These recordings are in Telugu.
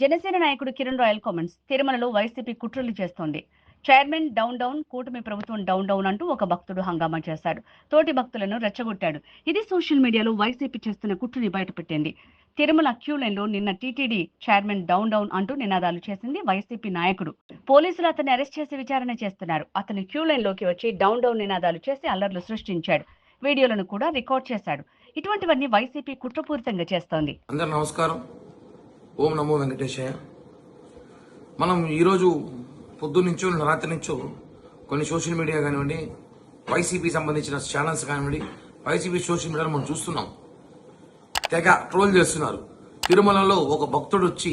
జనసేన నాయకుడు కిరణ్ రాయల్ కామెంట్స్. తిరుమలలో వైసీపీ కుట్రలు చేస్తోంది. చైర్మన్ డౌన్ డౌన్, కూటమి ప్రభుత్వం డౌన్ డౌన్ అంటూ ఒక భక్తుడు హంగామా చేశాడు. తోటి భక్తులను రెచ్చగొట్టాడు. ఇది సోషల్ మీడియాలో వైసీపీ చేస్తున్న కుట్రని బయటపెట్టింది. తిరుమల క్యూ లైన్ లో నిన్న టీటీడీ చైర్మన్ డౌన్ డౌన్ అంటూ నినాదాలు చేసింది వైసీపీ నాయకుడు. పోలీసులు అతన్ని అరెస్ట్ చేసి విచారణ చేస్తున్నారు. అతను క్యూ లైన్ లోకి వచ్చి డౌన్ డౌన్ నినాదాలు చేసి అల్లర్లు సృష్టించాడు. వీడియోలను కూడా రికార్డ్ చేశాడు. ఇటువంటివన్నీ వైసీపీ కుట్రపూరితంగా చేస్తోంది. అందరూ నమస్కారం. ఓం నమో వెంకటేశయ్య. మనం ఈరోజు పొద్దున్నుంచో రాత్రి నుంచో కొన్ని సోషల్ మీడియా కానివ్వండి, వైసీపీ సంబంధించిన ఛానల్స్ కానివ్వండి, వైసీపీ సోషల్ మీడియాలో మనం చూస్తున్నాం. తెగ ట్రోల్ చేస్తున్నారు. తిరుమలలో ఒక భక్తుడు వచ్చి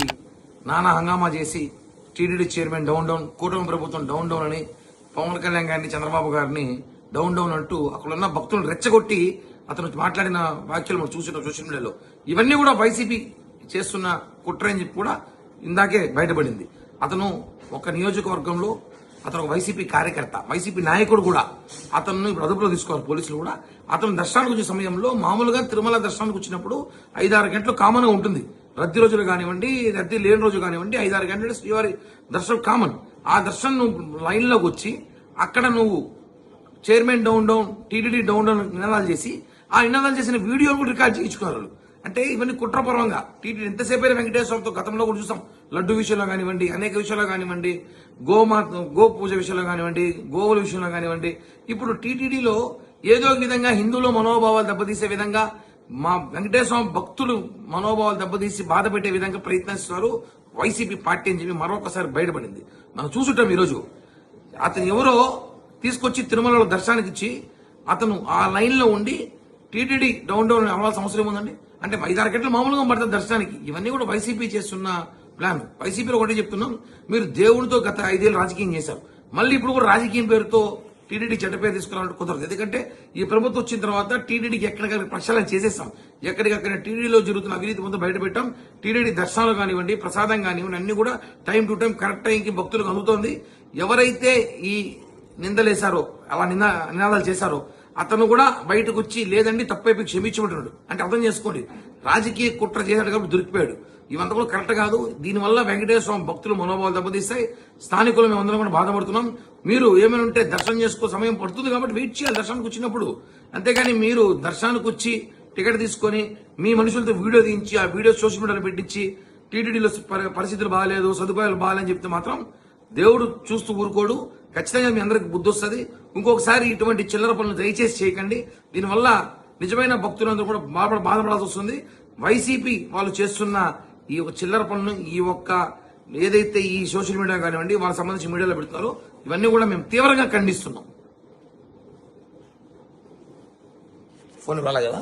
నానా హంగామా చేసి టీటీడీ చైర్మన్ డౌన్ డౌన్, కూటమి ప్రభుత్వం డౌన్ డౌన్ అని, పవన్ కళ్యాణ్ గారిని, చంద్రబాబు గారిని డౌన్ డౌన్ అంటూ అక్కడున్న భక్తులను రెచ్చగొట్టి అతను మాట్లాడిన వ్యాఖ్యలు మనం చూసిన సోషల్ మీడియాలో. ఇవన్నీ కూడా వైసీపీ చేస్తున్న కుట్ర అని చెప్పి కూడా ఇందాకే బయటపడింది. అతను ఒక నియోజకవర్గంలో అతను ఒక వైసీపీ కార్యకర్త, వైసీపీ నాయకుడు కూడా. అతను ఇప్పుడు అదుపులో తీసుకోవాలి పోలీసులు కూడా. అతను దర్శనానికి వచ్చే సమయంలో మామూలుగా తిరుమల దర్శనానికి వచ్చినప్పుడు 5-6 గంటలు కామన్ గా ఉంటుంది. రద్దీ రోజులు కానివ్వండి, రద్దీ లేని రోజు కానివ్వండి, 5-6 గంటలు శ్రీవారి దర్శనం కామన్. ఆ దర్శనం నువ్వు లైన్ లోకి వచ్చి అక్కడ నువ్వు chairman down down, TTD down down నినాదాలు చేసి ఆ నినాదాలు చేసిన వీడియోలు కూడా రికార్డ్ చేయించుకున్నారు. అంటే ఇవన్నీ కుట్రపూర్వంగా టీటీడీ ఎంతసేపు అయినా వెంకటేశ్వరతో గతంలో కూడా చూసాం. లడ్డు విషయంలో కానివ్వండి, అనేక విషయాల్లో కానివ్వండి, గో పూజ విషయంలో కానివ్వండి, గోవుల విషయంలో కానివ్వండి, ఇప్పుడు టీటీడీలో ఏదో ఒక విధంగా హిందువుల మనోభావాలు దెబ్బతీసే విధంగా, మా వెంకటేశ్వర భక్తులు మనోభావాలు దెబ్బతీసి బాధ పెట్టే విధంగా ప్రయత్నిస్తున్నారు వైసీపీ పార్టీ అని చెప్పి మరొకసారి బయటపడింది. మనం చూసుంటాం. ఈరోజు అతను ఎవరో తీసుకొచ్చి తిరుమలలో దర్శనానికి ఇచ్చి అతను ఆ లైన్ లో ఉండి టీటీడీ డౌన్ డౌన్ అవ్వాల్సిన అవసరం ఉందండి. అంటే 5-6 గంటలు మామూలుగా పడుతుంది దర్శనానికి. ఇవన్నీ కూడా వైసీపీ చేస్తున్న ప్లాన్. వైసీపీలో ఒకటే చెప్తున్నాం, మీరు దేవుడితో గత 5 ఏళ్ళు రాజకీయం చేశారు. మళ్ళీ ఇప్పుడు కూడా రాజకీయం పేరుతో టీటీడీ చెడ్డ పేరు తీసుకురావాలంటే కుదరదు. ఎందుకంటే ఈ ప్రభుత్వం వచ్చిన తర్వాత టీటీడీకి ఎక్కడికక్కడ ప్రక్షాళన చేసేస్తాం. ఎక్కడికక్కడ టీటీడీలో జరుగుతున్న అవినీతి మొత్తం బయట పెట్టాం. టీటీడీ దర్శనాలు కానివ్వండి, ప్రసాదం కానివ్వండి, అన్ని కూడా టైం టు టైం కరెక్ట్ టైంకి భక్తులకు అందుతోంది. ఎవరైతే ఈ నిందలేశారో, అలా నినాదాలు చేశారో అతను కూడా బయటకు వచ్చి లేదండి తప్పైపు క్షమించమంటున్నాడు. అంటే అర్థం చేసుకోండి, రాజకీయ కుట్ర చేశాడు కాబట్టి దొరికిపోయాడు. ఇవంతా కూడా కరెక్ట్ కాదు. దీనివల్ల వెంకటేశ్వర స్వామి భక్తులు మనోభావాలు దెబ్బతీస్తాయి. స్థానికులు మేమందరం కూడా బాధపడుతున్నాం. మీరు ఏమైనా ఉంటే దర్శనం చేసుకో, సమయం పడుతుంది కాబట్టి వెయిట్ చేయాలి దర్శనానికి వచ్చినప్పుడు. అంతేగాని మీరు దర్శనానికి వచ్చి టికెట్ తీసుకొని మీ మనుషులతో వీడియో తీయించి ఆ వీడియో సోషల్ మీడియాలో పెట్టించి టీటీడీలో పరిస్థితులు బాగాలేదు, సదుపాయాలు బాగాలేని చెప్తే మాత్రం దేవుడు చూస్తూ ఊరుకోడు. ఖచ్చితంగా మీ అందరికి బుద్ధి వస్తుంది. ఇంకొకసారి ఇటువంటి చిల్లర పనులు దయచేసి చేయకండి. దీనివల్ల నిజమైన భక్తులందరూ కూడా బాధపడాల్సి వస్తుంది. వైసీపీ వాళ్ళు చేస్తున్న ఈ చిల్లర పనులు, ఈ ఏదైతే ఈ సోషల్ మీడియా కానివ్వండి, వాళ్ళకి సంబంధించి మీడియాలో పెడుతున్నారో ఇవన్నీ కూడా మేము తీవ్రంగా ఖండిస్తున్నాం. ఫోన్ రాలే కదా.